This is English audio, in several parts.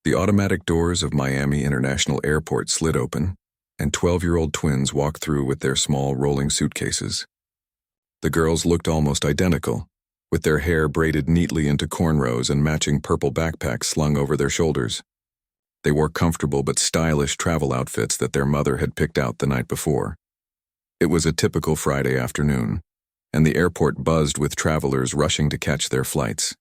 The automatic doors of Miami International Airport slid open, and 12-year-old twins walked through with their small rolling suitcases. The girls looked almost identical, with their hair braided neatly into cornrows and matching purple backpacks slung over their shoulders. They wore comfortable but stylish travel outfits that their mother had picked out the night before. It was a typical Friday afternoon, and the airport buzzed with travelers rushing to catch their flights.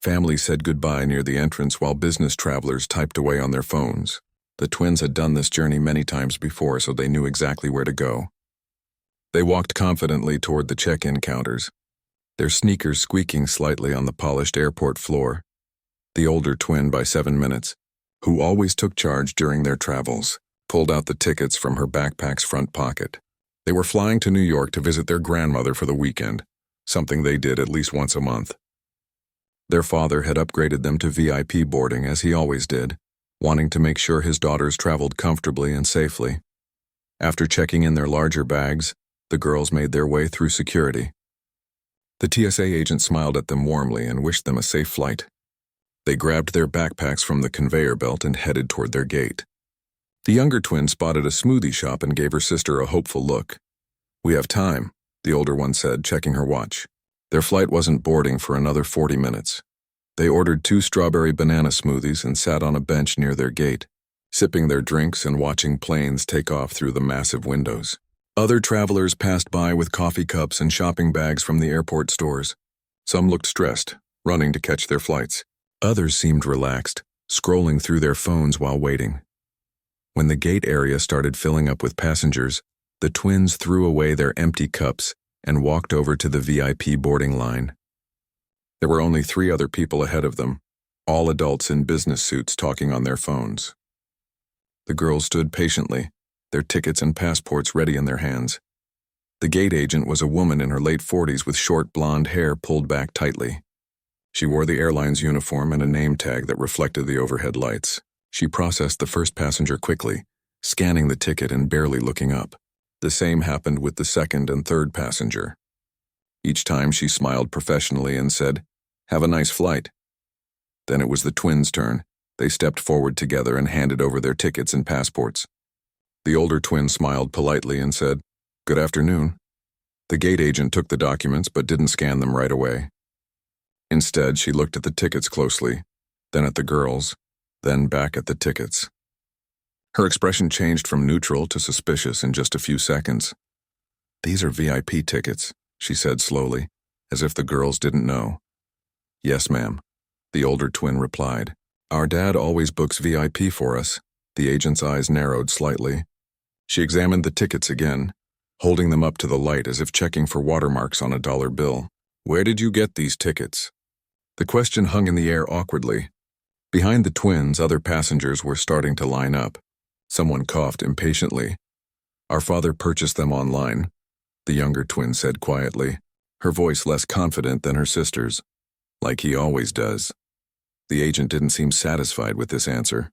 Families said goodbye near the entrance while business travelers typed away on their phones. The twins had done this journey many times before, so they knew exactly where to go. They walked confidently toward the check-in counters, their sneakers squeaking slightly on the polished airport floor. The older twin by 7 minutes, who always took charge during their travels, pulled out the tickets from her backpack's front pocket. They were flying to New York to visit their grandmother for the weekend, something they did at least once a month. Their father had upgraded them to VIP boarding, as he always did, wanting to make sure his daughters traveled comfortably and safely. After checking in their larger bags, the girls made their way through security. The TSA agent smiled at them warmly and wished them a safe flight. They grabbed their backpacks from the conveyor belt and headed toward their gate. The younger twin spotted a smoothie shop and gave her sister a hopeful look. "We have time," the older one said, checking her watch. Their flight wasn't boarding for another 40 minutes. They ordered 2 strawberry banana smoothies and sat on a bench near their gate, sipping their drinks and watching planes take off through the massive windows. Other travelers passed by with coffee cups and shopping bags from the airport stores. Some looked stressed, running to catch their flights. Others seemed relaxed, scrolling through their phones while waiting. When the gate area started filling up with passengers, the twins threw away their empty cups and walked over to the VIP boarding line. There were only 3 other people ahead of them, all adults in business suits talking on their phones. The girls stood patiently, their tickets and passports ready in their hands. The gate agent was a woman in her late 40s with short blonde hair pulled back tightly. She wore the airline's uniform and a name tag that reflected the overhead lights. She processed the first passenger quickly, scanning the ticket and barely looking up. The same happened with the second and third passenger. Each time she smiled professionally and said, "Have a nice flight." Then it was the twins' turn. They stepped forward together and handed over their tickets and passports. The older twin smiled politely and said, "Good afternoon." The gate agent took the documents but didn't scan them right away. Instead, she looked at the tickets closely, then at the girls, then back at the tickets. Her expression changed from neutral to suspicious in just a few seconds. "These are VIP tickets," she said slowly, as if the girls didn't know. "Yes, ma'am," the older twin replied. "Our dad always books VIP for us." The agent's eyes narrowed slightly. She examined the tickets again, holding them up to the light as if checking for watermarks on a dollar bill. "Where did you get these tickets?" The question hung in the air awkwardly. Behind the twins, other passengers were starting to line up. Someone coughed impatiently. "Our father purchased them online," the younger twin said quietly, her voice less confident than her sister's. "Like he always does." The agent didn't seem satisfied with this answer.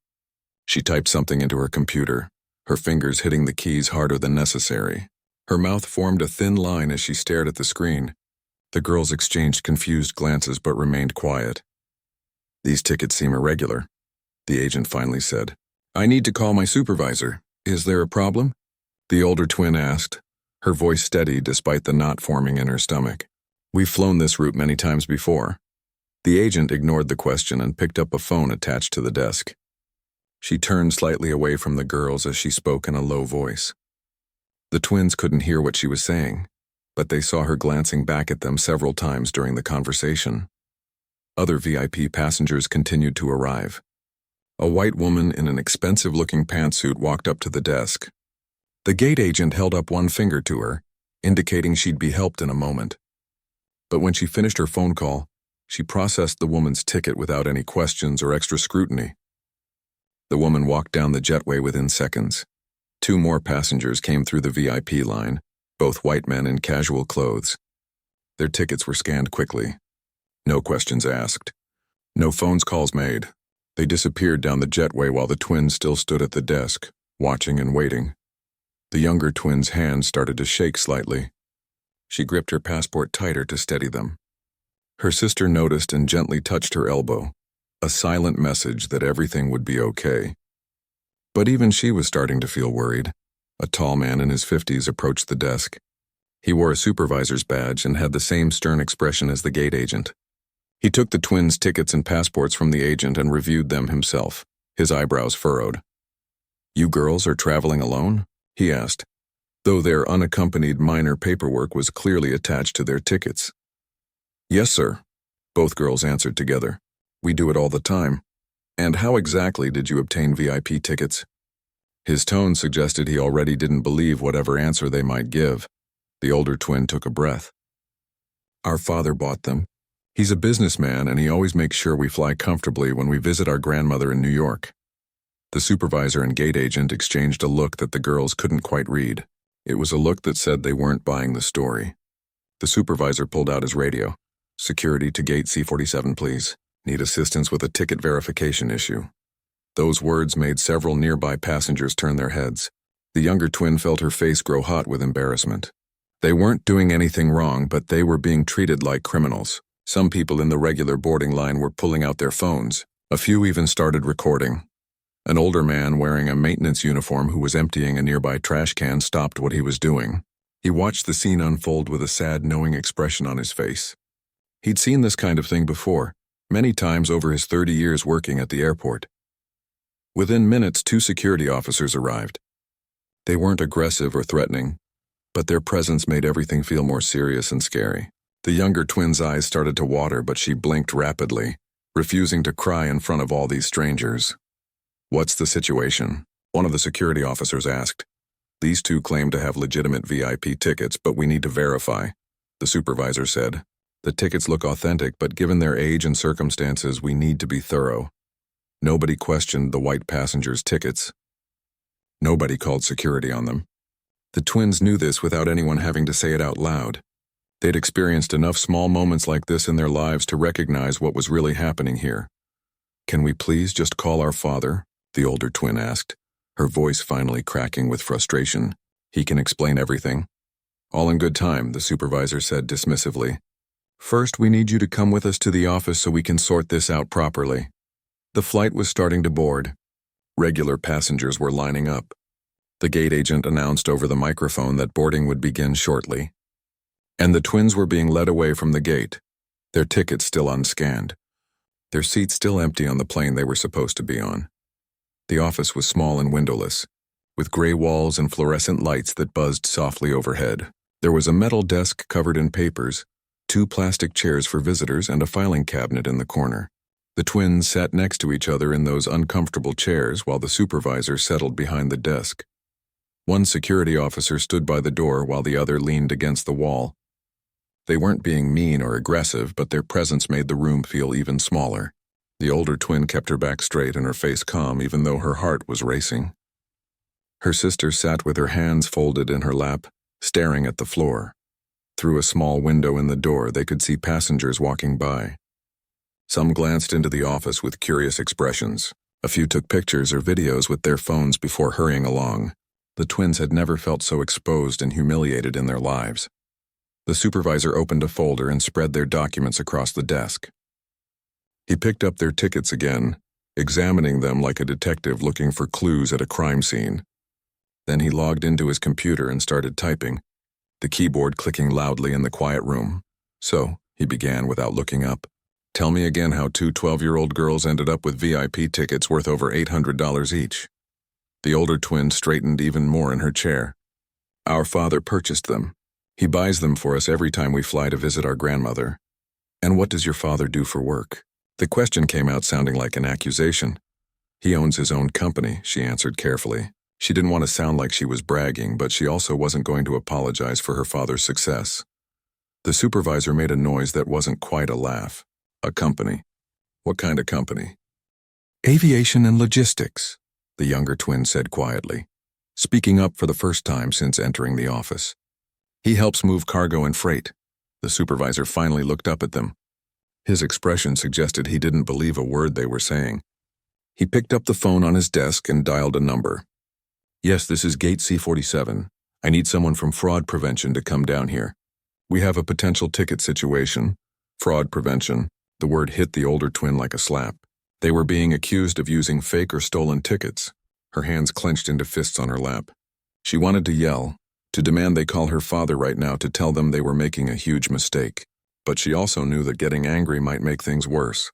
She typed something into her computer, her fingers hitting the keys harder than necessary. Her mouth formed a thin line as she stared at the screen. The girls exchanged confused glances but remained quiet. "These tickets seem irregular," the agent finally said. "I need to call my supervisor. Is there a problem?" the older twin asked, her voice steady despite the knot forming in her stomach. "We've flown this route many times before." The agent ignored the question and picked up a phone attached to the desk. She turned slightly away from the girls as she spoke in a low voice. The twins couldn't hear what she was saying, but they saw her glancing back at them several times during the conversation. Other VIP passengers continued to arrive. A white woman in an expensive-looking pantsuit walked up to the desk. The gate agent held up one finger to her, indicating she'd be helped in a moment. But when she finished her phone call, she processed the woman's ticket without any questions or extra scrutiny. The woman walked down the jetway within seconds. 2 more passengers came through the VIP line, both white men in casual clothes. Their tickets were scanned quickly. No questions asked. No phone calls made. They disappeared down the jetway while the twins still stood at the desk, watching and waiting. The younger twin's hands started to shake slightly. She gripped her passport tighter to steady them. Her sister noticed and gently touched her elbow, a silent message that everything would be okay. But even she was starting to feel worried. A tall man in his 50s approached the desk. He wore a supervisor's badge and had the same stern expression as the gate agent. He took the twins' tickets and passports from the agent and reviewed them himself, his eyebrows furrowed. "You girls are traveling alone?" he asked, though their unaccompanied minor paperwork was clearly attached to their tickets. "Yes, sir," both girls answered together. "We do it all the time." "And how exactly did you obtain VIP tickets?" His tone suggested he already didn't believe whatever answer they might give. The older twin took a breath. "Our father bought them. He's a businessman and he always makes sure we fly comfortably when we visit our grandmother in New York." The supervisor and gate agent exchanged a look that the girls couldn't quite read. It was a look that said they weren't buying the story. The supervisor pulled out his radio. "Security to gate C47, please. Need assistance with a ticket verification issue." Those words made several nearby passengers turn their heads. The younger twin felt her face grow hot with embarrassment. They weren't doing anything wrong, but they were being treated like criminals. Some people in the regular boarding line were pulling out their phones. A few even started recording. An older man wearing a maintenance uniform who was emptying a nearby trash can stopped what he was doing. He watched the scene unfold with a sad, knowing expression on his face. He'd seen this kind of thing before, many times over his 30 years working at the airport. Within minutes, 2 security officers arrived. They weren't aggressive or threatening, but their presence made everything feel more serious and scary. The younger twin's eyes started to water, but she blinked rapidly, refusing to cry in front of all these strangers. "What's the situation?" one of the security officers asked. "These 2 claim to have legitimate VIP tickets, but we need to verify," the supervisor said. "The tickets look authentic, but given their age and circumstances, we need to be thorough." Nobody questioned the white passengers' tickets. Nobody called security on them. The twins knew this without anyone having to say it out loud. They'd experienced enough small moments like this in their lives to recognize what was really happening here. "Can we please just call our father?" the older twin asked, her voice finally cracking with frustration. "He can explain everything." "All in good time," the supervisor said dismissively. "First, we need you to come with us to the office so we can sort this out properly." The flight was starting to board. Regular passengers were lining up. The gate agent announced over the microphone that boarding would begin shortly. And the twins were being led away from the gate, their tickets still unscanned, their seats still empty on the plane they were supposed to be on. The office was small and windowless, with gray walls and fluorescent lights that buzzed softly overhead. There was a metal desk covered in papers, 2 plastic chairs for visitors, and a filing cabinet in the corner. The twins sat next to each other in those uncomfortable chairs while the supervisor settled behind the desk. One security officer stood by the door while the other leaned against the wall. They weren't being mean or aggressive, but their presence made the room feel even smaller. The older twin kept her back straight and her face calm, even though her heart was racing. Her sister sat with her hands folded in her lap, staring at the floor. Through a small window in the door, they could see passengers walking by. Some glanced into the office with curious expressions. A few took pictures or videos with their phones before hurrying along. The twins had never felt so exposed and humiliated in their lives. The supervisor opened a folder and spread their documents across the desk. He picked up their tickets again, examining them like a detective looking for clues at a crime scene. Then he logged into his computer and started typing, the keyboard clicking loudly in the quiet room. "So," he began without looking up, "tell me again how 2 12-year-old girls ended up with VIP tickets worth over $800 each." The older twin straightened even more in her chair. "Our father purchased them. He buys them for us every time we fly to visit our grandmother." "And what does your father do for work?" The question came out sounding like an accusation. "He owns his own company," she answered carefully. She didn't want to sound like she was bragging, but she also wasn't going to apologize for her father's success. The supervisor made a noise that wasn't quite a laugh. "A company? What kind of company?" "Aviation and logistics," the younger twin said quietly, speaking up for the first time since entering the office. "He helps move cargo and freight." The supervisor finally looked up at them. His expression suggested he didn't believe a word they were saying. He picked up the phone on his desk and dialed a number. "Yes, this is Gate C47. I need someone from fraud prevention to come down here. We have a potential ticket situation." Fraud prevention. The word hit the older twin like a slap. They were being accused of using fake or stolen tickets. Her hands clenched into fists on her lap. She wanted to yell, to demand they call her father right now to tell them they were making a huge mistake. But she also knew that getting angry might make things worse.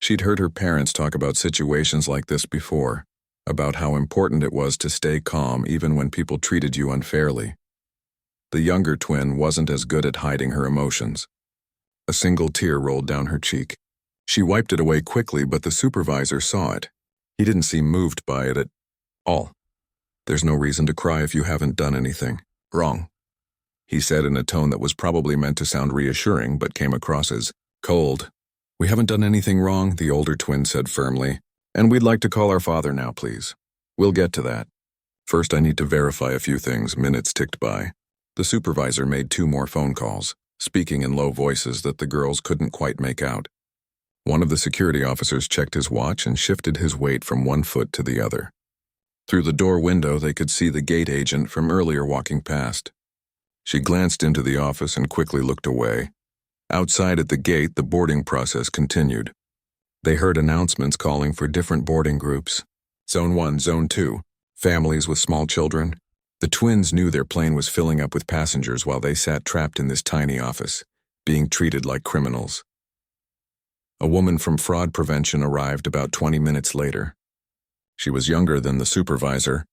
She'd heard her parents talk about situations like this before, about how important it was to stay calm even when people treated you unfairly. The younger twin wasn't as good at hiding her emotions. A single tear rolled down her cheek. She wiped it away quickly, but the supervisor saw it. He didn't seem moved by it at all. "There's no reason to cry if you haven't done anything wrong," he said in a tone that was probably meant to sound reassuring but came across as cold. "We haven't done anything wrong," the older twin said firmly, "and we'd like to call our father now, please. We'll get to that. First, I need to verify a few things." Minutes ticked by. The supervisor made 2 more phone calls, speaking in low voices that the girls couldn't quite make out. One of the security officers checked his watch and shifted his weight from one foot to the other. Through the door window, they could see the gate agent from earlier walking past. She glanced into the office and quickly looked away. Outside at the gate, the boarding process continued. They heard announcements calling for different boarding groups. Zone 1, Zone 2, families with small children. The twins knew their plane was filling up with passengers while they sat trapped in this tiny office, being treated like criminals. A woman from fraud prevention arrived about 20 minutes later. She was younger than the supervisor,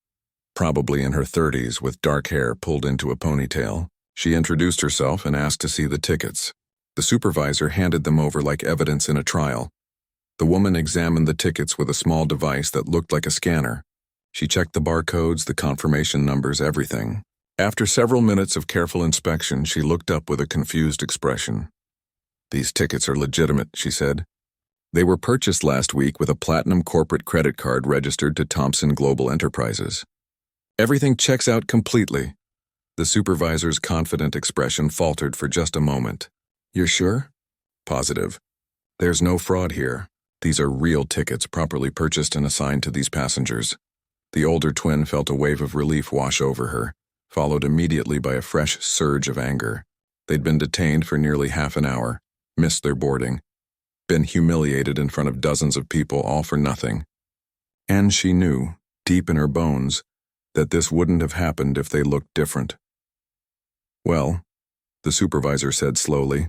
probably in her 30s with dark hair pulled into a ponytail. She introduced herself and asked to see the tickets. The supervisor handed them over like evidence in a trial. The woman examined the tickets with a small device that looked like a scanner. She checked the barcodes, the confirmation numbers, everything. After several minutes of careful inspection, she looked up with a confused expression. "These tickets are legitimate," she said. "They were purchased last week with a platinum corporate credit card registered to Thompson Global Enterprises. Everything checks out completely." The supervisor's confident expression faltered for just a moment. "You're sure?" "Positive. There's no fraud here. These are real tickets properly purchased and assigned to these passengers." The older twin felt a wave of relief wash over her, followed immediately by a fresh surge of anger. They'd been detained for nearly half an hour, missed their boarding, been humiliated in front of dozens of people, all for nothing. And she knew, deep in her bones, that this wouldn't have happened if they looked different. "Well," the supervisor said slowly,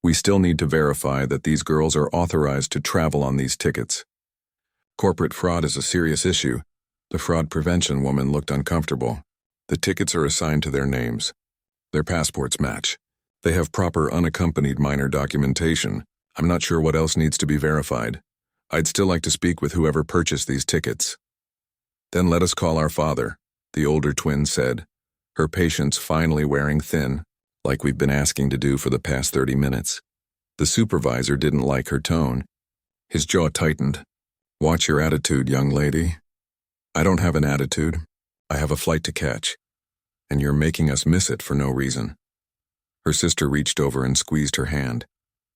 "we still need to verify that these girls are authorized to travel on these tickets. Corporate fraud is a serious issue." The fraud prevention woman looked uncomfortable. "The tickets are assigned to their names. Their passports match. They have proper unaccompanied minor documentation. I'm not sure what else needs to be verified. I'd still like to speak with whoever purchased these tickets." "Then let us call our father," the older twin said, her patience finally wearing thin, like we've been asking to do for the past 30 minutes. The supervisor didn't like her tone. His jaw tightened. "Watch your attitude, young lady." "I don't have an attitude. I have a flight to catch. And you're making us miss it for no reason." Her sister reached over and squeezed her hand,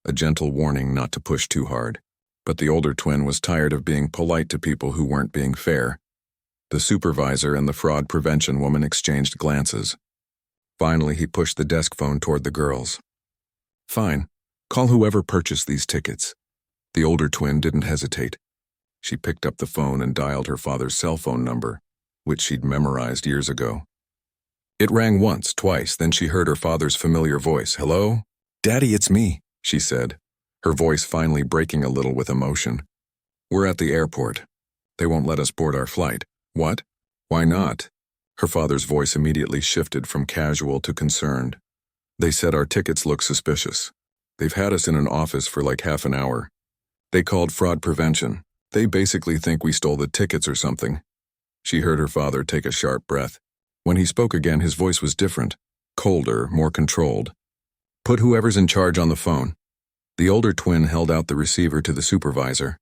a gentle warning not to push too hard. But the older twin was tired of being polite to people who weren't being fair. The supervisor and the fraud prevention woman exchanged glances. Finally, he pushed the desk phone toward the girls. "Fine. Call whoever purchased these tickets." The older twin didn't hesitate. She picked up the phone and dialed her father's cell phone number, which she'd memorized years ago. It rang once, twice, then she heard her father's familiar voice. "Hello? Daddy, it's me," she said, her voice finally breaking a little with emotion. "We're at the airport. They won't let us board our flight." "What? Why not?" Her father's voice immediately shifted from casual to concerned. "They said our tickets look suspicious. They've had us in an office for like half an hour. They called fraud prevention. They basically think we stole the tickets or something." She heard her father take a sharp breath. When he spoke again, his voice was different, colder, more controlled. "Put whoever's in charge on the phone." The older twin held out the receiver to the supervisor.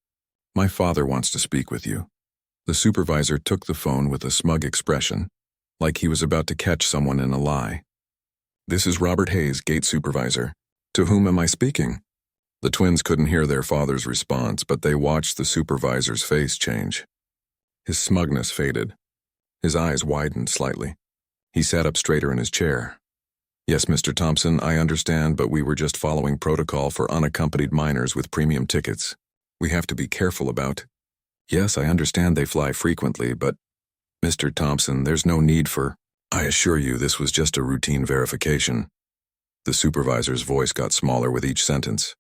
"My father wants to speak with you." The supervisor took the phone with a smug expression, like he was about to catch someone in a lie. "This is Robert Hayes, gate supervisor. To whom am I speaking?" The twins couldn't hear their father's response, but they watched the supervisor's face change. His smugness faded. His eyes widened slightly. He sat up straighter in his chair. "Yes, Mr. Thompson, I understand, but we were just following protocol for unaccompanied minors with premium tickets. we have to be careful about. Yes, I understand they fly frequently, but, Mr. Thompson, there's no need for. I assure you this was just a routine verification. The supervisor's voice got smaller with each sentence.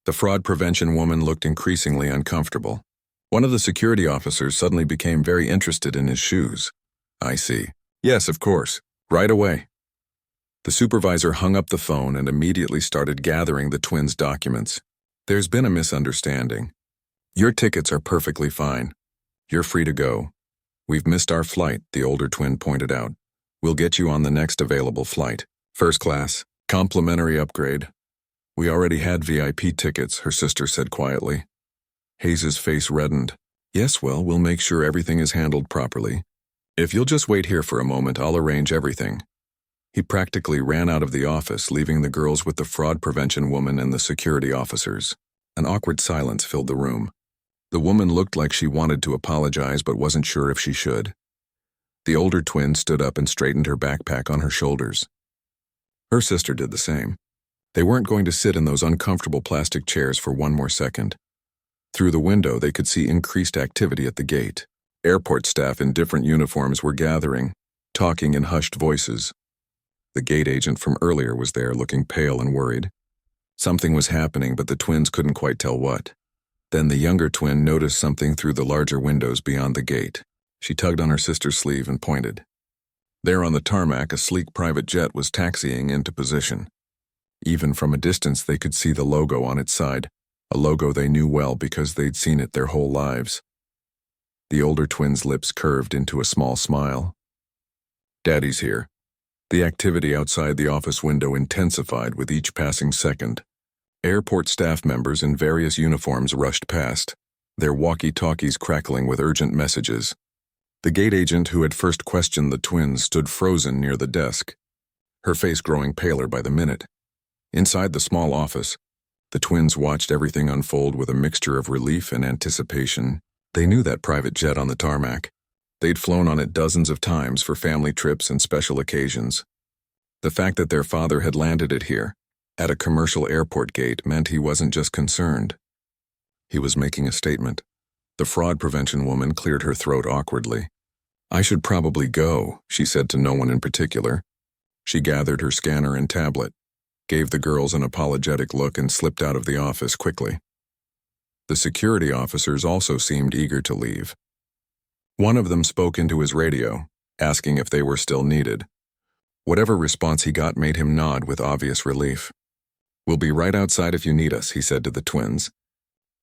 The fraud prevention woman looked increasingly uncomfortable. One of the security officers suddenly became very interested in his shoes. I see. Yes, of course. Right away. The supervisor hung up the phone and immediately started gathering the twins' documents. There's been a misunderstanding. Your tickets are perfectly fine. You're free to go. We've missed our flight, the older twin pointed out. We'll get you on the next available flight. First class. Complimentary upgrade. We already had VIP tickets, her sister said quietly. Hayes's face reddened. Yes, well, we'll make sure everything is handled properly. If you'll just wait here for a moment, I'll arrange everything. He practically ran out of the office, leaving the girls with the fraud prevention woman and the security officers. An awkward silence filled the room. The woman looked like she wanted to apologize but wasn't sure if she should. The older twin stood up and straightened her backpack on her shoulders. Her sister did the same. They weren't going to sit in those uncomfortable plastic chairs for one more second. Through the window, they could see increased activity at the gate. Airport staff in different uniforms were gathering, talking in hushed voices. The gate agent from earlier was there, looking pale and worried. Something was happening, but the twins couldn't quite tell what. Then the younger twin noticed something through the larger windows beyond the gate. She tugged on her sister's sleeve and pointed. There on the tarmac, a sleek private jet was taxiing into position. Even from a distance, they could see the logo on its side, a logo they knew well because they'd seen it their whole lives. The older twin's lips curved into a small smile. Daddy's here. The activity outside the office window intensified with each passing second. Airport staff members in various uniforms rushed past, their walkie-talkies crackling with urgent messages. The gate agent who had first questioned the twins stood frozen near the desk, her face growing paler by the minute. Inside the small office, the twins watched everything unfold with a mixture of relief and anticipation. They knew that private jet on the tarmac. They'd flown on it dozens of times for family trips and special occasions. The fact that their father had landed it here, at a commercial airport gate, meant he wasn't just concerned. He was making a statement. The fraud prevention woman cleared her throat awkwardly. I should probably go, she said to no one in particular. She gathered her scanner and tablet, gave the girls an apologetic look, and slipped out of the office quickly. The security officers also seemed eager to leave. One of them spoke into his radio, asking if they were still needed. Whatever response he got made him nod with obvious relief. We'll be right outside if you need us, he said to the twins.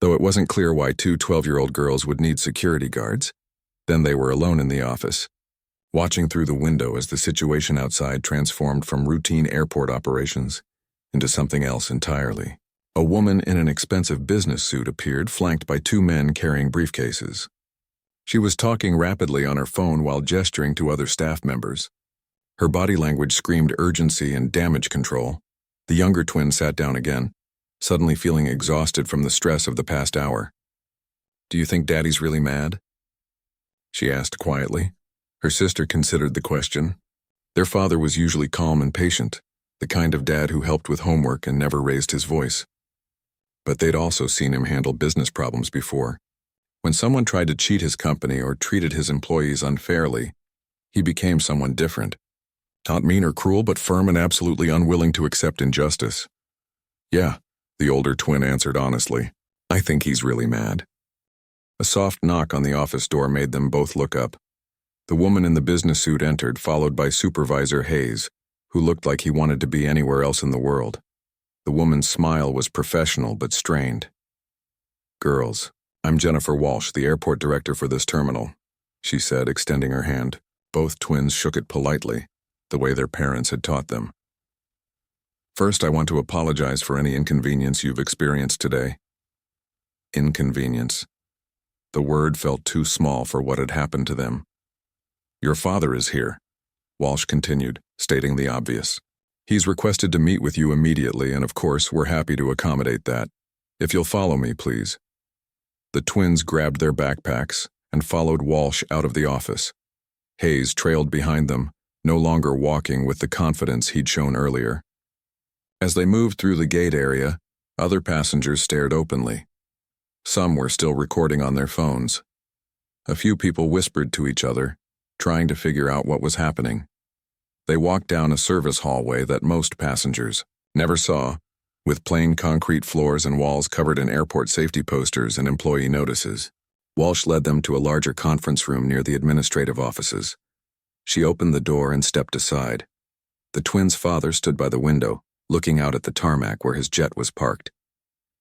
Though it wasn't clear why two 12-year-old girls would need security guards, then they were alone in the office, watching through the window as the situation outside transformed from routine airport operations into something else entirely. A woman in an expensive business suit appeared, flanked by two men carrying briefcases. She was talking rapidly on her phone while gesturing to other staff members. Her body language screamed urgency and damage control. The younger twin sat down again, suddenly feeling exhausted from the stress of the past hour. Do you think Daddy's really mad? She asked quietly. Her sister considered the question. Their father was usually calm and patient, the kind of dad who helped with homework and never raised his voice. But they'd also seen him handle business problems before. When someone tried to cheat his company or treated his employees unfairly, he became someone different. Not mean or cruel, but firm and absolutely unwilling to accept injustice. Yeah, the older twin answered honestly. I think he's really mad. A soft knock on the office door made them both look up. The woman in the business suit entered, followed by Supervisor Hayes, who looked like he wanted to be anywhere else in the world. The woman's smile was professional but strained. Girls, I'm Jennifer Walsh, the airport director for this terminal, she said, extending her hand. Both twins shook it politely, the way their parents had taught them. First, I want to apologize for any inconvenience you've experienced today. Inconvenience. The word felt too small for what had happened to them. Your father is here, Walsh continued, stating the obvious. He's requested to meet with you immediately, and of course, we're happy to accommodate that. If you'll follow me, please. The twins grabbed their backpacks and followed Walsh out of the office. Hayes trailed behind them, no longer walking with the confidence he'd shown earlier. As they moved through the gate area, other passengers stared openly. Some were still recording on their phones. A few people whispered to each other, trying to figure out what was happening. They walked down a service hallway that most passengers never saw, with plain concrete floors and walls covered in airport safety posters and employee notices. Walsh led them to a larger conference room near the administrative offices. She opened the door and stepped aside. The twins' father stood by the window, looking out at the tarmac where his jet was parked.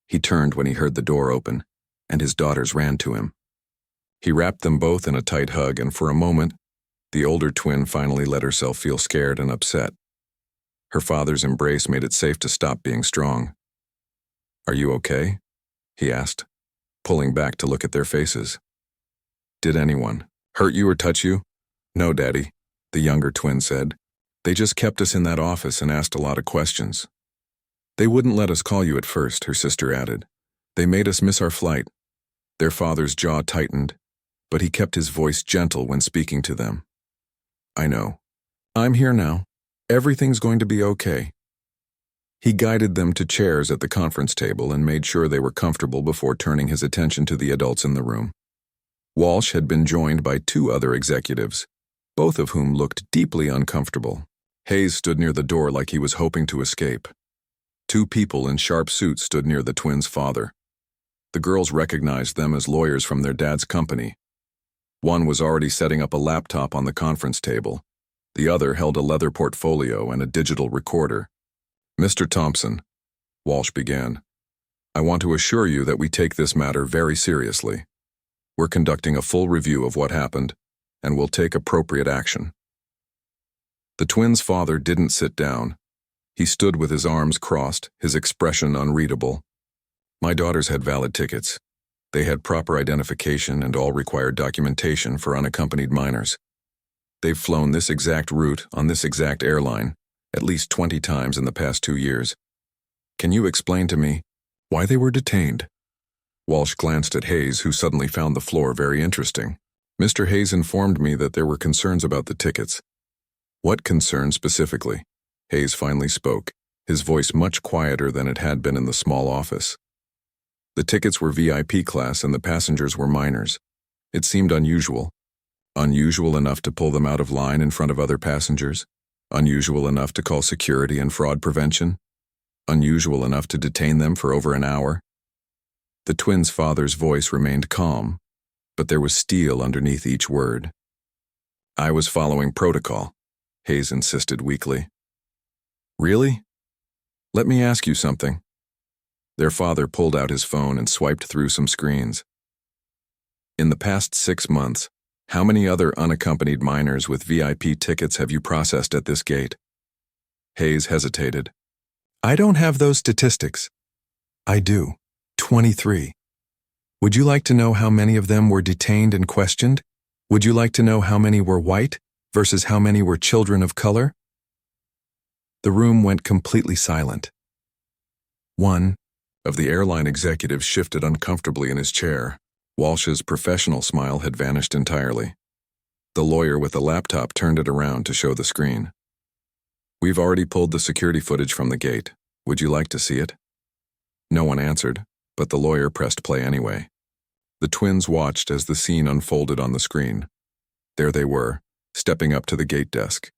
He turned when he heard the door open, and his daughters ran to him. He wrapped them both in a tight hug, and for a moment, the older twin finally let herself feel scared and upset. Her father's embrace made it safe to stop being strong. "Are you okay?" he asked, pulling back to look at their faces. "Did anyone hurt you or touch you?" "No, Daddy," the younger twin said. "They just kept us in that office and asked a lot of questions." "They wouldn't let us call you at first," her sister added. "They made us miss our flight." Their father's jaw tightened, but he kept his voice gentle when speaking to them. "I know. I'm here now. Everything's going to be okay." He guided them to chairs at the conference table and made sure they were comfortable before turning his attention to the adults in the room. Walsh had been joined by two other executives, both of whom looked deeply uncomfortable. Hayes stood near the door like he was hoping to escape. Two people in sharp suits stood near the twins' father. The girls recognized them as lawyers from their dad's company. One was already setting up a laptop on the conference table. The other held a leather portfolio and a digital recorder. "Mr. Thompson," Walsh began, "I want to assure you that we take this matter very seriously. We're conducting a full review of what happened, and we'll take appropriate action." The twins' father didn't sit down. He stood with his arms crossed, his expression unreadable. "My daughters had valid tickets. They had proper identification and all required documentation for unaccompanied minors. They've flown this exact route on this exact airline at least 20 times in the past 2 years. Can you explain to me why they were detained?" Walsh glanced at Hayes, who suddenly found the floor very interesting. "Mr. Hayes informed me that there were concerns about the tickets." "What concerns specifically?" Hayes finally spoke, his voice much quieter than it had been in the small office. "The tickets were VIP class and the passengers were minors. It seemed unusual. Unusual enough to pull them out of line in front of other passengers. Unusual enough to call security and fraud prevention. Unusual enough to detain them for over an hour." The twins' father's voice remained calm, but there was steel underneath each word. "I was following protocol," Hayes insisted weakly. "Really? Let me ask you something." Their father pulled out his phone and swiped through some screens. "In the past 6 months, how many other unaccompanied minors with VIP tickets have you processed at this gate?" Hayes hesitated. "I don't have those statistics." "I do. 23. Would you like to know how many of them were detained and questioned? Would you like to know how many were white versus how many were children of color?" The room went completely silent. One of the airline executives shifted uncomfortably in his chair. Walsh's professional smile had vanished entirely. The lawyer with the laptop turned it around to show the screen. "We've already pulled the security footage from the gate. Would you like to see it?" No one answered, but the lawyer pressed play anyway. The twins watched as the scene unfolded on the screen. There they were, stepping up to the gate desk.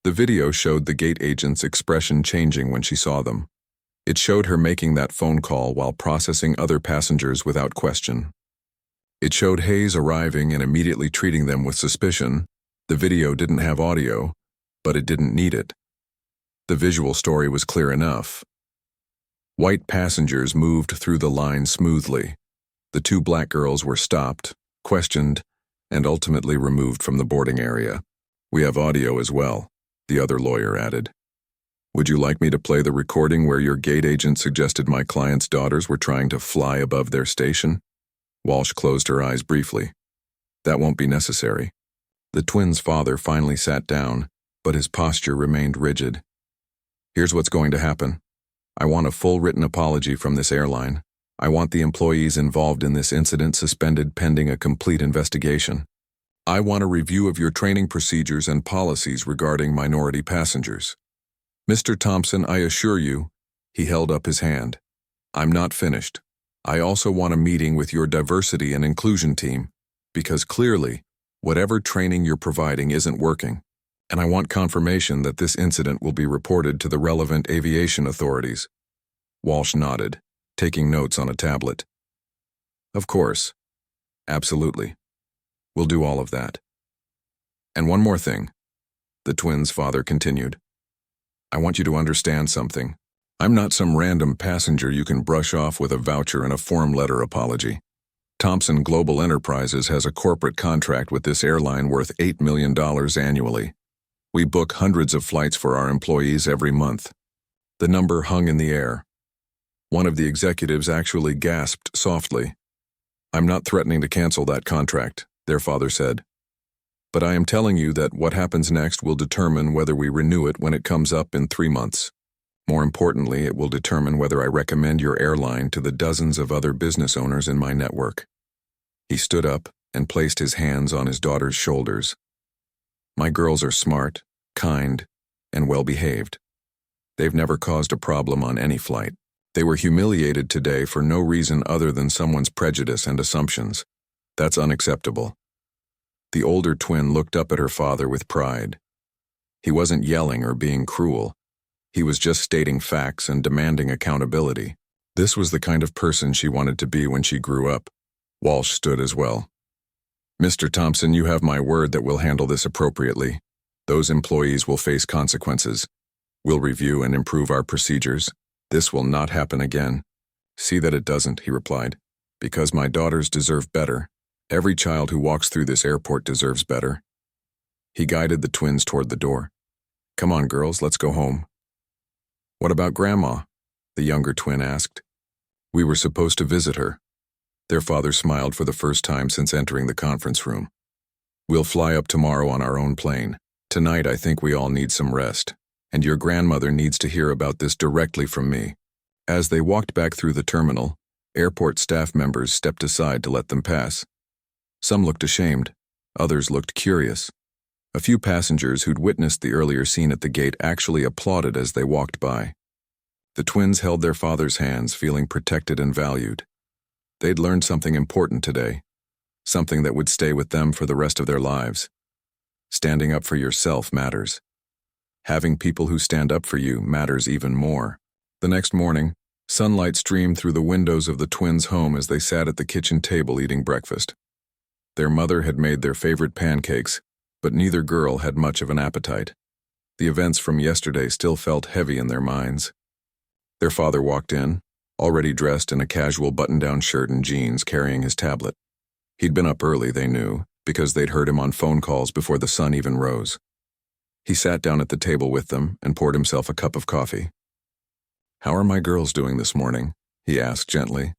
The video showed the gate agent's expression changing when she saw them. It showed her making that phone call while processing other passengers without question. It showed Hayes arriving and immediately treating them with suspicion. The video didn't have audio, but it didn't need it. The visual story was clear enough. White passengers moved through the line smoothly. The two black girls were stopped, questioned, and ultimately removed from the boarding area. "We have audio as well," the other lawyer added. "Would you like me to play the recording where your gate agent suggested my client's daughters were trying to fly above their station?" Walsh closed her eyes briefly. "That won't be necessary." The twins' father finally sat down, but his posture remained rigid. "Here's what's going to happen. I want a full written apology from this airline. I want the employees involved in this incident suspended pending a complete investigation. I want a review of your training procedures and policies regarding minority passengers. Mr. Thompson, I assure you," he held up his hand, "I'm not finished. I also want a meeting with your diversity and inclusion team, because clearly, whatever training you're providing isn't working, and I want confirmation that this incident will be reported to the relevant aviation authorities." Walsh nodded, taking notes on a tablet. "Of course. Absolutely. We'll do all of that. And one more thing," the twins' father continued. "I want you to understand something. I'm not some random passenger you can brush off with a voucher and a form letter apology. Thompson Global Enterprises has a corporate contract with this airline worth $8 million annually. We book hundreds of flights for our employees every month." The number hung in the air. One of the executives actually gasped softly. "I'm not threatening to cancel that contract," their father said. "But I am telling you that what happens next will determine whether we renew it when it comes up in 3 months. More importantly, it will determine whether I recommend your airline to the dozens of other business owners in my network." He stood up and placed his hands on his daughter's shoulders. "My girls are smart, kind, and well-behaved. They've never caused a problem on any flight. They were humiliated today for no reason other than someone's prejudice and assumptions. That's unacceptable." The older twin looked up at her father with pride. He wasn't yelling or being cruel. He was just stating facts and demanding accountability. This was the kind of person she wanted to be when she grew up. Walsh stood as well. "Mr. Thompson, you have my word that we'll handle this appropriately. Those employees will face consequences. We'll review and improve our procedures. This will not happen again." "See that it doesn't," he replied, "because my daughters deserve better. Every child who walks through this airport deserves better." He guided the twins toward the door. "Come on, girls, let's go home." "What about Grandma?" the younger twin asked. "We were supposed to visit her." Their father smiled for the first time since entering the conference room. "We'll fly up tomorrow on our own plane. Tonight I think we all need some rest, and your grandmother needs to hear about this directly from me." As they walked back through the terminal, airport staff members stepped aside to let them pass. Some looked ashamed, others looked curious. A few passengers who'd witnessed the earlier scene at the gate actually applauded as they walked by. The twins held their father's hands, feeling protected and valued. They'd learned something important today, something that would stay with them for the rest of their lives. Standing up for yourself matters. Having people who stand up for you matters even more. The next morning, sunlight streamed through the windows of the twins' home as they sat at the kitchen table eating breakfast. Their mother had made their favorite pancakes, but neither girl had much of an appetite. The events from yesterday still felt heavy in their minds. Their father walked in, already dressed in a casual button-down shirt and jeans, carrying his tablet. He'd been up early, they knew, because they'd heard him on phone calls before the sun even rose. He sat down at the table with them and poured himself a cup of coffee. "How are my girls doing this morning?" he asked gently.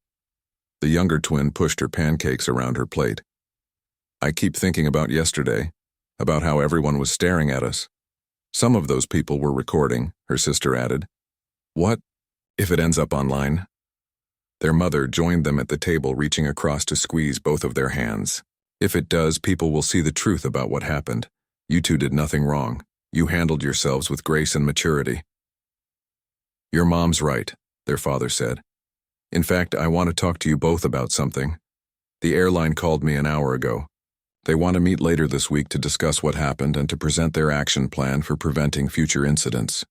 The younger twin pushed her pancakes around her plate. "I keep thinking about yesterday, about how everyone was staring at us. Some of those people were recording," her sister added. "What if it ends up online?" Their mother joined them at the table, reaching across to squeeze both of their hands. "If it does, people will see the truth about what happened. You two did nothing wrong. You handled yourselves with grace and maturity." "Your mom's right," their father said. "In fact, I want to talk to you both about something. The airline called me an hour ago. They want to meet later this week to discuss what happened and to present their action plan for preventing future incidents."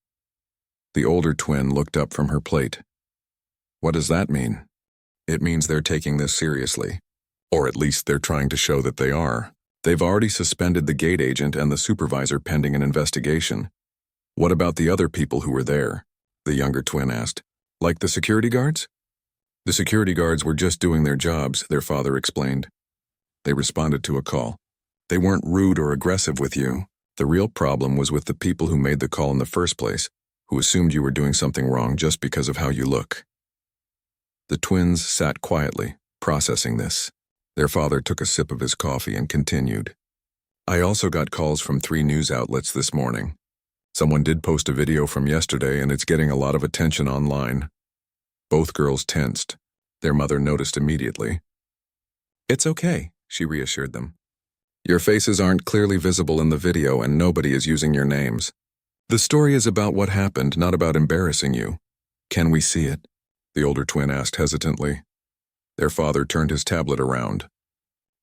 The older twin looked up from her plate. "What does that mean?" "It means they're taking this seriously. Or at least they're trying to show that they are. They've already suspended the gate agent and the supervisor pending an investigation." "What about the other people who were there?" the younger twin asked. "Like the security guards?" "The security guards were just doing their jobs," their father explained. "They responded to a call. They weren't rude or aggressive with you. The real problem was with the people who made the call in the first place, who assumed you were doing something wrong just because of how you look." The twins sat quietly, processing this. Their father took a sip of his coffee and continued. "I also got calls from 3 news outlets this morning. Someone did post a video from yesterday and it's getting a lot of attention online." Both girls tensed. Their mother noticed immediately. "It's okay," she reassured them. "Your faces aren't clearly visible in the video and nobody is using your names. The story is about what happened, not about embarrassing you." "Can we see it?" the older twin asked hesitantly. Their father turned his tablet around.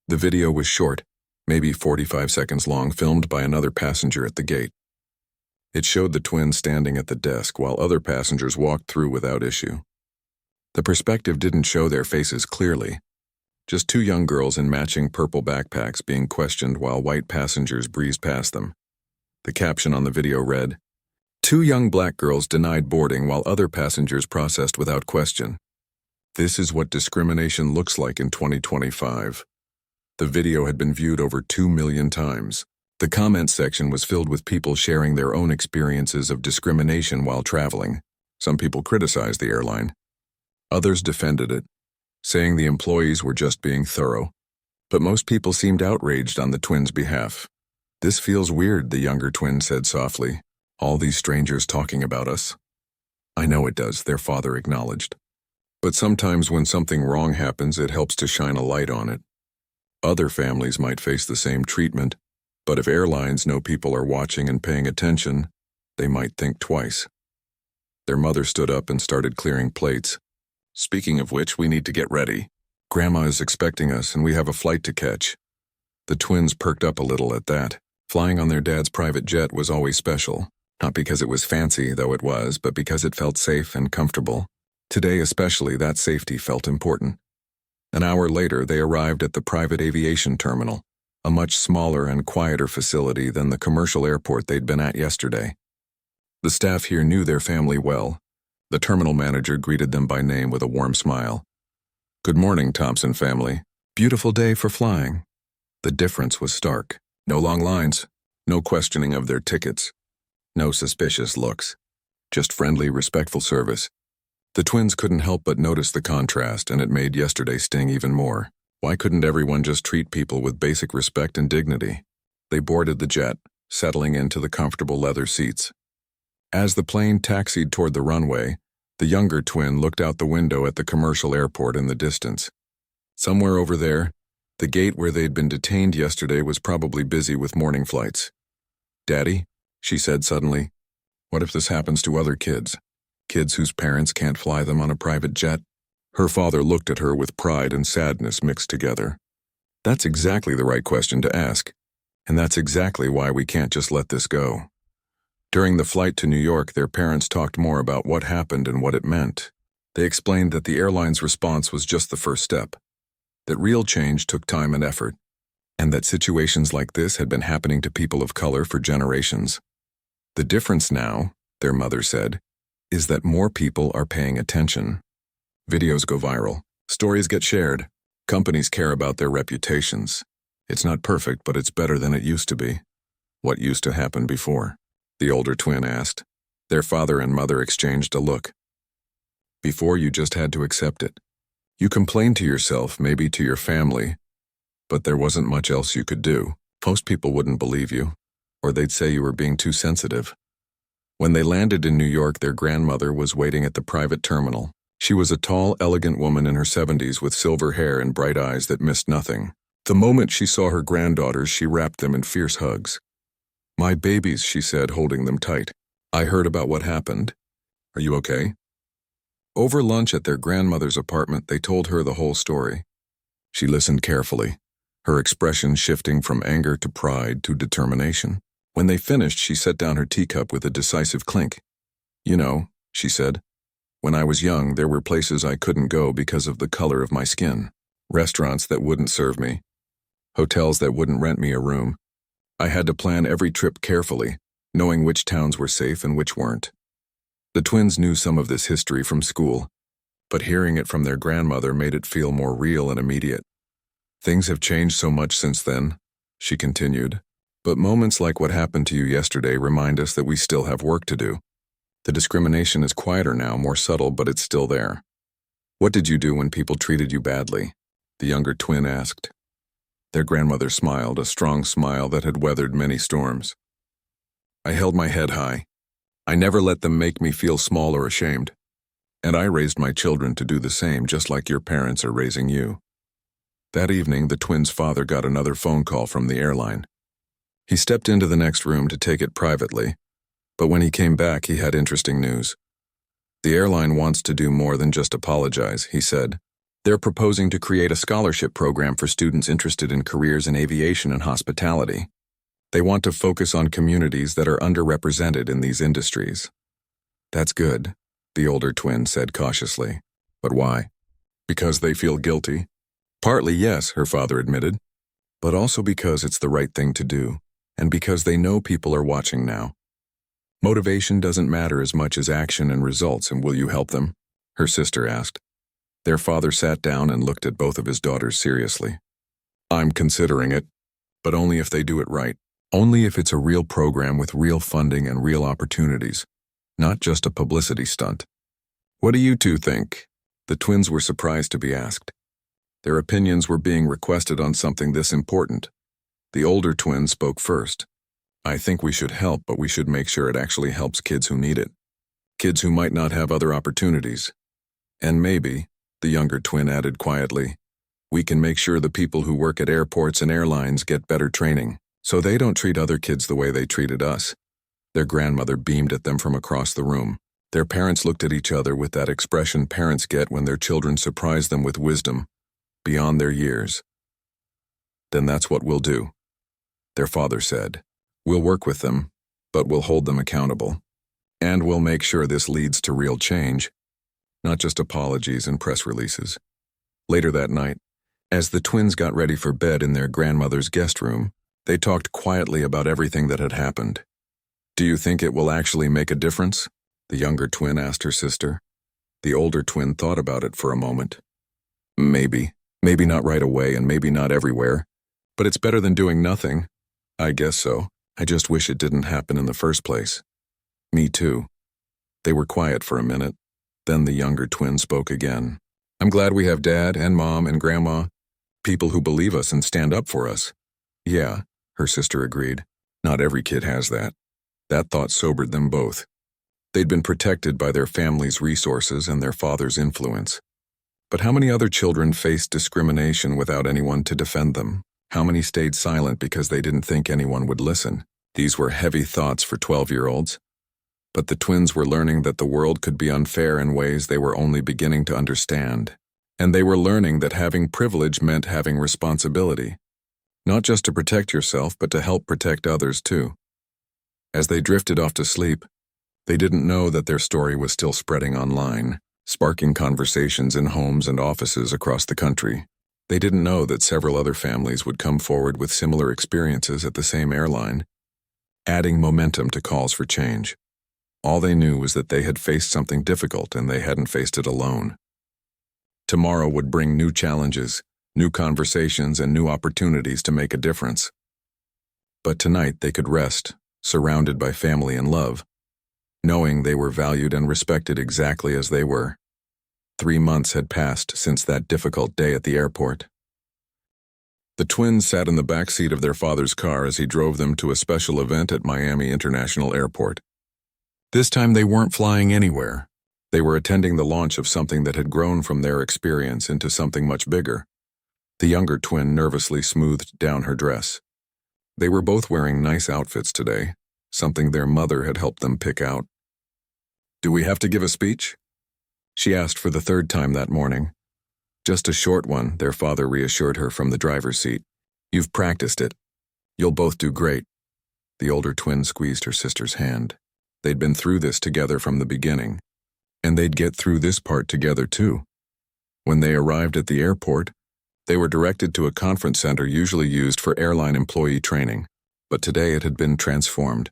The video was short, maybe 45 seconds long, filmed by another passenger at the gate. It showed the twins standing at the desk while other passengers walked through without issue. The perspective didn't show their faces clearly, just two young girls in matching purple backpacks being questioned while white passengers breezed past them. The caption on the video read, "Two young black girls denied boarding while other passengers processed without question. This is what discrimination looks like in 2025. The video had been viewed over 2 million times. The comment section was filled with people sharing their own experiences of discrimination while traveling. Some people criticized the airline. Others defended it, saying the employees were just being thorough. But most people seemed outraged on the twins' behalf. "This feels weird," the younger twin said softly. "All these strangers talking about us." "I know it does," their father acknowledged. "But sometimes when something wrong happens, it helps to shine a light on it. Other families might face the same treatment, but if airlines know people are watching and paying attention, they might think twice." Their mother stood up and started clearing plates. "Speaking of which, we need to get ready. Grandma is expecting us and we have a flight to catch." The twins perked up a little at that. Flying on their dad's private jet was always special, not because it was fancy, though it was, but because it felt safe and comfortable. Today especially, that safety felt important. An hour later, they arrived at the private aviation terminal, a much smaller and quieter facility than the commercial airport they'd been at yesterday. The staff here knew their family well. The terminal manager greeted them by name with a warm smile. "Good morning, Thompson family. Beautiful day for flying." The difference was stark. No long lines, no questioning of their tickets, no suspicious looks, just friendly, respectful service. The twins couldn't help but notice the contrast, and it made yesterday sting even more. Why couldn't everyone just treat people with basic respect and dignity? They boarded the jet, settling into the comfortable leather seats. As the plane taxied toward the runway, the younger twin looked out the window at the commercial airport in the distance. Somewhere over there, the gate where they'd been detained yesterday was probably busy with morning flights. "Daddy," she said suddenly, "what if this happens to other kids? Kids whose parents can't fly them on a private jet?" Her father looked at her with pride and sadness mixed together. "That's exactly the right question to ask, and that's exactly why we can't just let this go." During the flight to New York, their parents talked more about what happened and what it meant. They explained that the airline's response was just the first step, that real change took time and effort, and that situations like this had been happening to people of color for generations. "The difference now," their mother said, "is that more people are paying attention. Videos go viral, stories get shared, companies care about their reputations. It's not perfect, but it's better than it used to be." "What used to happen before?" the older twin asked. Their father and mother exchanged a look. "Before, you just had to accept it. You complained to yourself, maybe to your family, but there wasn't much else you could do. Most people wouldn't believe you, or they'd say you were being too sensitive." When they landed in New York, their grandmother was waiting at the private terminal. She was a tall, elegant woman in her 70s with silver hair and bright eyes that missed nothing. The moment she saw her granddaughters, she wrapped them in fierce hugs. "My babies," she said, holding them tight. "I heard about what happened. Are you okay?" Over lunch at their grandmother's apartment, they told her the whole story. She listened carefully, her expression shifting from anger to pride to determination. When they finished, she set down her teacup with a decisive clink. "You know," she said, "when I was young, there were places I couldn't go because of the color of my skin. Restaurants that wouldn't serve me. Hotels that wouldn't rent me a room. I had to plan every trip carefully, knowing which towns were safe and which weren't." The twins knew some of this history from school, but hearing it from their grandmother made it feel more real and immediate. "Things have changed so much since then," she continued, "but moments like what happened to you yesterday remind us that we still have work to do. The discrimination is quieter now, more subtle, but it's still there." "What did you do when people treated you badly?" the younger twin asked. Their grandmother smiled, a strong smile that had weathered many storms. "I held my head high. I never let them make me feel small or ashamed. And I raised my children to do the same, just like your parents are raising you." That evening, the twins' father got another phone call from the airline. He stepped into the next room to take it privately, but when he came back, he had interesting news. "The airline wants to do more than just apologize," he said. They're proposing to create a scholarship program for students interested in careers in aviation and hospitality. They want to focus on communities that are underrepresented in these industries. That's good, the older twin said cautiously. But why? Because they feel guilty? Partly, yes, her father admitted, but also because it's the right thing to do, and because they know people are watching now. Motivation doesn't matter as much as action and results, and will you help them? Her sister asked. Their father sat down and looked at both of his daughters seriously. I'm considering it, but only if they do it right. Only if it's a real program with real funding and real opportunities, not just a publicity stunt. What do you two think? The twins were surprised to be asked. Their opinions were being requested on something this important. The older twin spoke first. I think we should help, but we should make sure it actually helps kids who need it. Kids who might not have other opportunities. And maybe, the younger twin added quietly, we can make sure the people who work at airports and airlines get better training, so they don't treat other kids the way they treated us. Their grandmother beamed at them from across the room. Their parents looked at each other with that expression parents get when their children surprise them with wisdom beyond their years. Then that's what we'll do, their father said. We'll work with them, but we'll hold them accountable. And we'll make sure this leads to real change, not just apologies and press releases. Later that night, as the twins got ready for bed in their grandmother's guest room, they talked quietly about everything that had happened. Do you think it will actually make a difference? The younger twin asked her sister. The older twin thought about it for a moment. Maybe not right away and maybe not everywhere, but it's better than doing nothing. I guess so. I just wish it didn't happen in the first place. Me too. They were quiet for a minute. Then the younger twin spoke again. I'm glad we have Dad and Mom and Grandma, people who believe us and stand up for us. Yeah, her sister agreed. Not every kid has that. That thought sobered them both. They'd been protected by their family's resources and their father's influence. But how many other children faced discrimination without anyone to defend them? How many stayed silent because they didn't think anyone would listen? These were heavy thoughts for 12-year-olds. But the twins were learning that the world could be unfair in ways they were only beginning to understand. And they were learning that having privilege meant having responsibility. Not just to protect yourself, but to help protect others too. As they drifted off to sleep, they didn't know that their story was still spreading online, sparking conversations in homes and offices across the country. They didn't know that several other families would come forward with similar experiences at the same airline, adding momentum to calls for change. All they knew was that they had faced something difficult and they hadn't faced it alone. Tomorrow would bring new challenges, new conversations, and new opportunities to make a difference. But tonight they could rest, surrounded by family and love, knowing they were valued and respected exactly as they were. 3 months had passed since that difficult day at the airport. The twins sat in the back seat of their father's car as he drove them to a special event at Miami International Airport. This time they weren't flying anywhere. They were attending the launch of something that had grown from their experience into something much bigger. The younger twin nervously smoothed down her dress. They were both wearing nice outfits today, something their mother had helped them pick out. Do we have to give a speech? She asked for the 3rd time that morning. Just a short one, their father reassured her from the driver's seat. You've practiced it. You'll both do great. The older twin squeezed her sister's hand. They'd been through this together from the beginning, and they'd get through this part together too. When they arrived at the airport, they were directed to a conference center usually used for airline employee training, but today it had been transformed.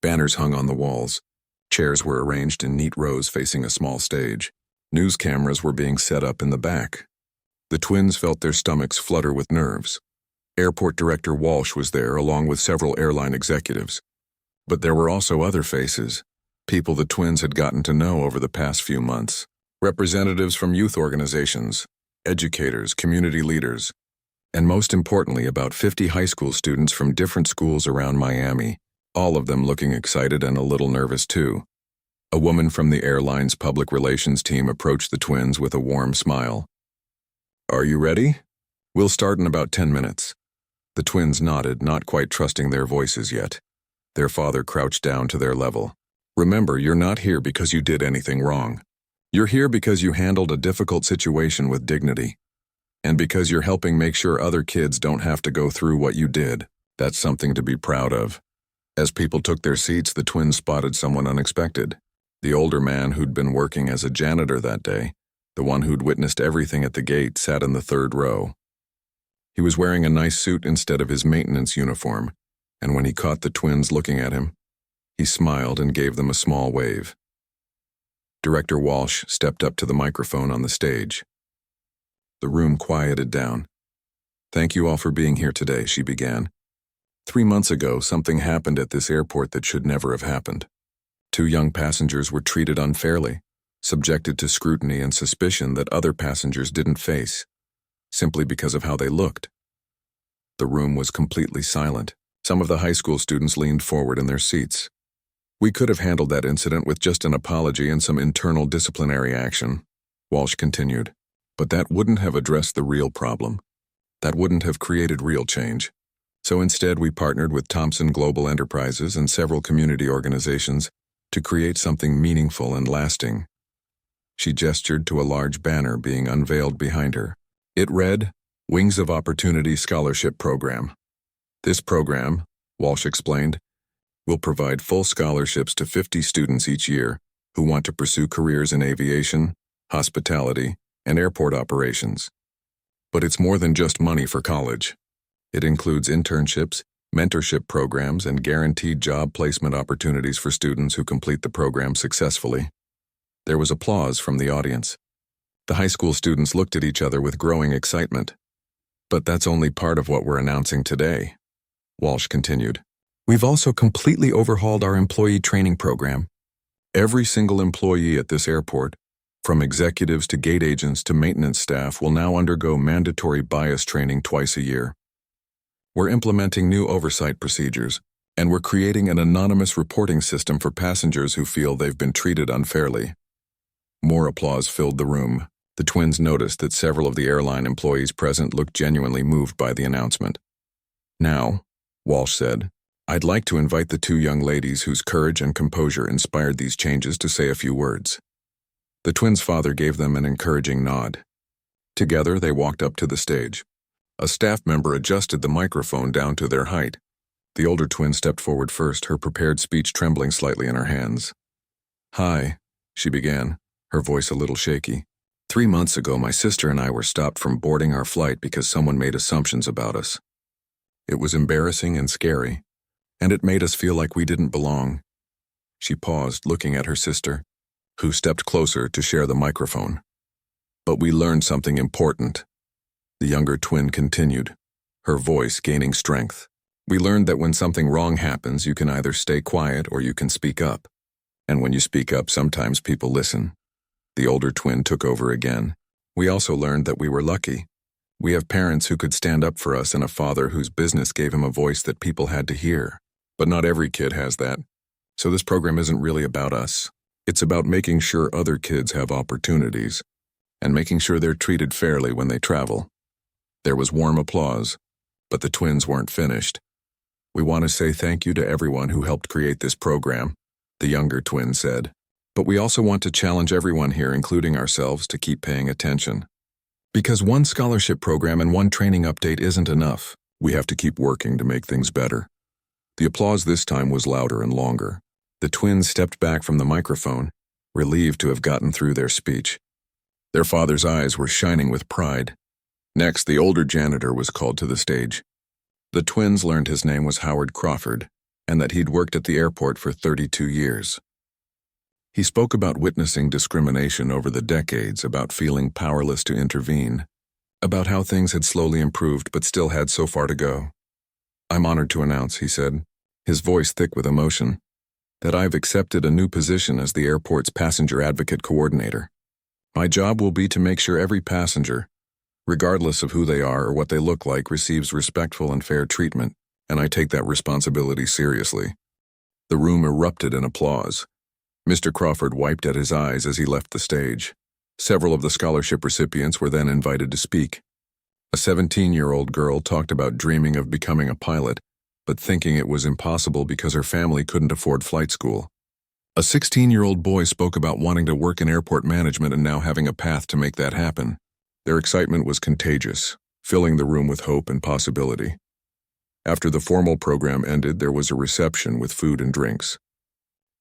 Banners hung on the walls. Chairs were arranged in neat rows facing a small stage. News cameras were being set up in the back. The twins felt their stomachs flutter with nerves. Airport Director Walsh was there along with several airline executives. But there were also other faces, people the twins had gotten to know over the past few months. Representatives from youth organizations, educators, community leaders, and most importantly, about 50 high school students from different schools around Miami, all of them looking excited and a little nervous too. A woman from the airline's public relations team approached the twins with a warm smile. Are you ready? We'll start in about 10 minutes. The twins nodded, not quite trusting their voices yet. Their father crouched down to their level. Remember, you're not here because you did anything wrong. You're here because you handled a difficult situation with dignity, and because you're helping make sure other kids don't have to go through what you did. That's something to be proud of." As people took their seats, the twins spotted someone unexpected. The older man who'd been working as a janitor that day, the one who'd witnessed everything at the gate, sat in the third row. He was wearing a nice suit instead of his maintenance uniform, and when he caught the twins looking at him, he smiled and gave them a small wave. Director Walsh stepped up to the microphone on the stage. The room quieted down. "Thank you all for being here today," she began. 3 months ago, something happened at this airport that should never have happened. 2 young passengers were treated unfairly, subjected to scrutiny and suspicion that other passengers didn't face, simply because of how they looked. The room was completely silent. Some of the high school students leaned forward in their seats. "We could have handled that incident with just an apology and some internal disciplinary action," Walsh continued. "But that wouldn't have addressed the real problem. That wouldn't have created real change. So instead, we partnered with Thompson Global Enterprises and several community organizations to create something meaningful and lasting." She gestured to a large banner being unveiled behind her. It read, "Wings of Opportunity Scholarship Program." "This program," Walsh explained, "will provide full scholarships to 50 students each year who want to pursue careers in aviation, hospitality, and airport operations. But it's more than just money for college. It includes internships, mentorship programs, and guaranteed job placement opportunities for students who complete the program successfully." There was applause from the audience. The high school students looked at each other with growing excitement. "But that's only part of what we're announcing today," Walsh continued. "We've also completely overhauled our employee training program. Every single employee at this airport, from executives to gate agents to maintenance staff, will now undergo mandatory bias training twice a year. We're implementing new oversight procedures, and we're creating an anonymous reporting system for passengers who feel they've been treated unfairly." More applause filled the room. The twins noticed that several of the airline employees present looked genuinely moved by the announcement. "Now," Walsh said, "I'd like to invite the 2 young ladies whose courage and composure inspired these changes to say a few words." The twins' father gave them an encouraging nod. Together, they walked up to the stage. A staff member adjusted the microphone down to their height. The older twin stepped forward first, her prepared speech trembling slightly in her hands. "Hi," she began, her voice a little shaky. 3 months ago, my sister and I were stopped from boarding our flight because someone made assumptions about us. It was embarrassing and scary, and it made us feel like we didn't belong." She paused, looking at her sister, who stepped closer to share the microphone. "But we learned something important," the younger twin continued, her voice gaining strength. "We learned that when something wrong happens, you can either stay quiet or you can speak up. And when you speak up, sometimes people listen." The older twin took over again. "We also learned that we were lucky. We have parents who could stand up for us and a father whose business gave him a voice that people had to hear. But not every kid has that. So this program isn't really about us. It's about making sure other kids have opportunities, and making sure they're treated fairly when they travel." There was warm applause, but the twins weren't finished. "We want to say thank you to everyone who helped create this program," the younger twin said. "But we also want to challenge everyone here, including ourselves, to keep paying attention. Because one scholarship program and one training update isn't enough. We have to keep working to make things better." The applause this time was louder and longer. The twins stepped back from the microphone, relieved to have gotten through their speech. Their father's eyes were shining with pride. Next, the older janitor was called to the stage. The twins learned his name was Howard Crawford, and that he'd worked at the airport for 32 years. He spoke about witnessing discrimination over the decades, about feeling powerless to intervene, about how things had slowly improved but still had so far to go. "I'm honored to announce," he said, his voice thick with emotion, "that I've accepted a new position as the airport's passenger advocate coordinator. My job will be to make sure every passenger, regardless of who they are or what they look like, receives respectful and fair treatment, and I take that responsibility seriously." The room erupted in applause. Mr. Crawford wiped at his eyes as he left the stage. Several of the scholarship recipients were then invited to speak. A 17-year-old girl talked about dreaming of becoming a pilot, but thinking it was impossible because her family couldn't afford flight school. A 16-year-old boy spoke about wanting to work in airport management and now having a path to make that happen. Their excitement was contagious, filling the room with hope and possibility. After the formal program ended, there was a reception with food and drinks.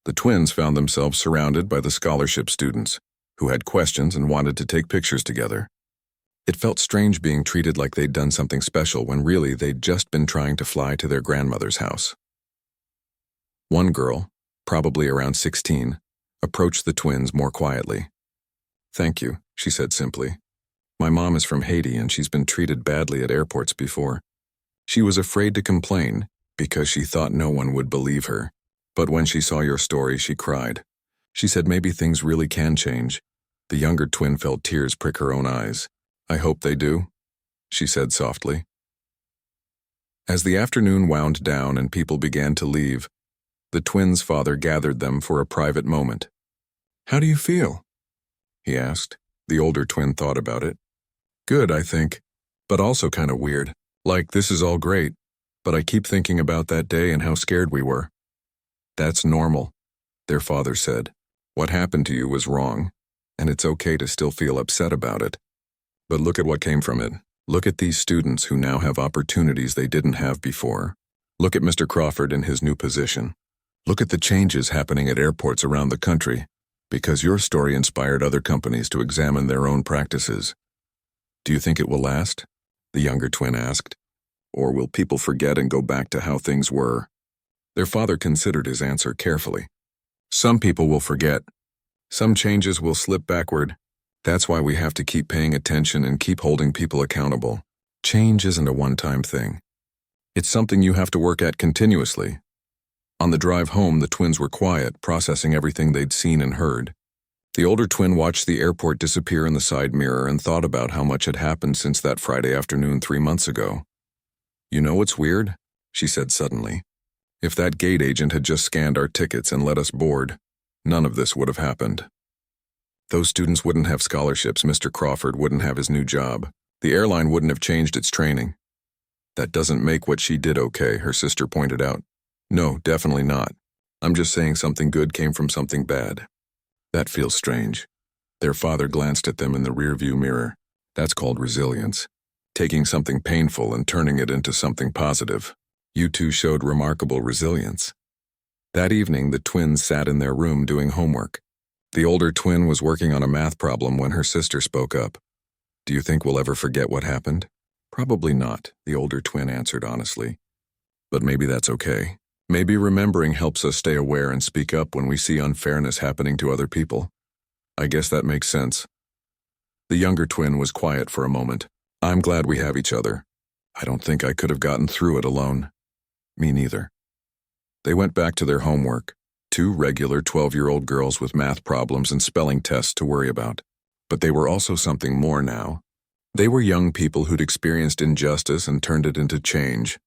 The twins found themselves surrounded by the scholarship students, who had questions and wanted to take pictures together. It felt strange being treated like they'd done something special when really they'd just been trying to fly to their grandmother's house. One girl, probably around 16, approached the twins more quietly. "Thank you," she said simply. "My mom is from Haiti and she's been treated badly at airports before. She was afraid to complain because she thought no one would believe her. But when she saw your story, she cried. She said maybe things really can change." The younger twin felt tears prick her own eyes. "I hope they do," she said softly. As the afternoon wound down and people began to leave, the twins' father gathered them for a private moment. "How do you feel?" he asked. The older twin thought about it. "Good, I think, but also kind of weird. Like, this is all great, but I keep thinking about that day and how scared we were." "That's normal," their father said. "What happened to you was wrong, and it's okay to still feel upset about it. But look at what came from it. Look at these students who now have opportunities they didn't have before. Look at Mr. Crawford in his new position. Look at the changes happening at airports around the country, because your story inspired other companies to examine their own practices. Do you think it will last?" the younger twin asked. "Or will people forget and go back to how things were?" Their father considered his answer carefully. "Some people will forget. Some changes will slip backward. That's why we have to keep paying attention and keep holding people accountable. Change isn't a one-time thing. It's something you have to work at continuously." On the drive home, the twins were quiet, processing everything they'd seen and heard. The older twin watched the airport disappear in the side mirror and thought about how much had happened since that Friday afternoon 3 months ago. "You know what's weird?" she said suddenly. "If that gate agent had just scanned our tickets and let us board, none of this would have happened. Those students wouldn't have scholarships, Mr. Crawford wouldn't have his new job. The airline wouldn't have changed its training." "That doesn't make what she did okay," her sister pointed out. "No, definitely not. I'm just saying something good came from something bad." "That feels strange." Their father glanced at them in the rearview mirror. "That's called resilience. Taking something painful and turning it into something positive. You two showed remarkable resilience." That evening, the twins sat in their room doing homework. The older twin was working on a math problem when her sister spoke up. "Do you think we'll ever forget what happened?" "Probably not," the older twin answered honestly. "But maybe that's okay. Maybe remembering helps us stay aware and speak up when we see unfairness happening to other people." "I guess that makes sense." The younger twin was quiet for a moment. "I'm glad we have each other. I don't think I could have gotten through it alone." "Me neither." They went back to their homework, 2 regular 12-year-old girls with math problems and spelling tests to worry about. But they were also something more now. They were young people who'd experienced injustice and turned it into change,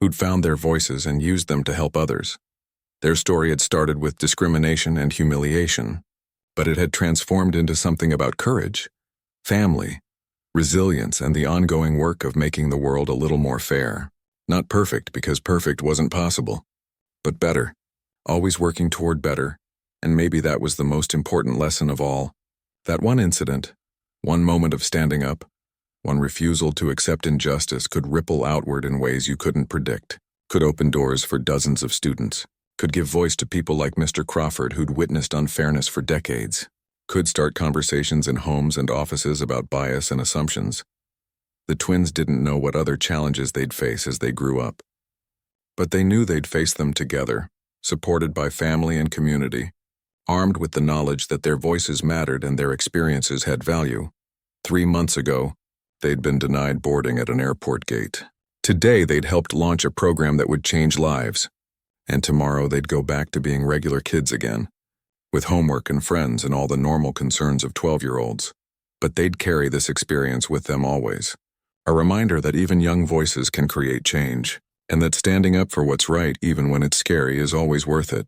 who'd found their voices and used them to help others. Their story had started with discrimination and humiliation, but it had transformed into something about courage, family, resilience, and the ongoing work of making the world a little more fair. Not perfect, because perfect wasn't possible, but better, always working toward better, and maybe that was the most important lesson of all. That one incident, one moment of standing up, one refusal to accept injustice could ripple outward in ways you couldn't predict, could open doors for dozens of students, could give voice to people like Mr. Crawford who'd witnessed unfairness for decades, could start conversations in homes and offices about bias and assumptions. The twins didn't know what other challenges they'd face as they grew up, but they knew they'd face them together, supported by family and community, armed with the knowledge that their voices mattered and their experiences had value. 3 months ago, they'd been denied boarding at an airport gate. Today, they'd helped launch a program that would change lives. And tomorrow, they'd go back to being regular kids again, with homework and friends and all the normal concerns of 12-year-olds. But they'd carry this experience with them always. A reminder that even young voices can create change, and that standing up for what's right, even when it's scary, is always worth it.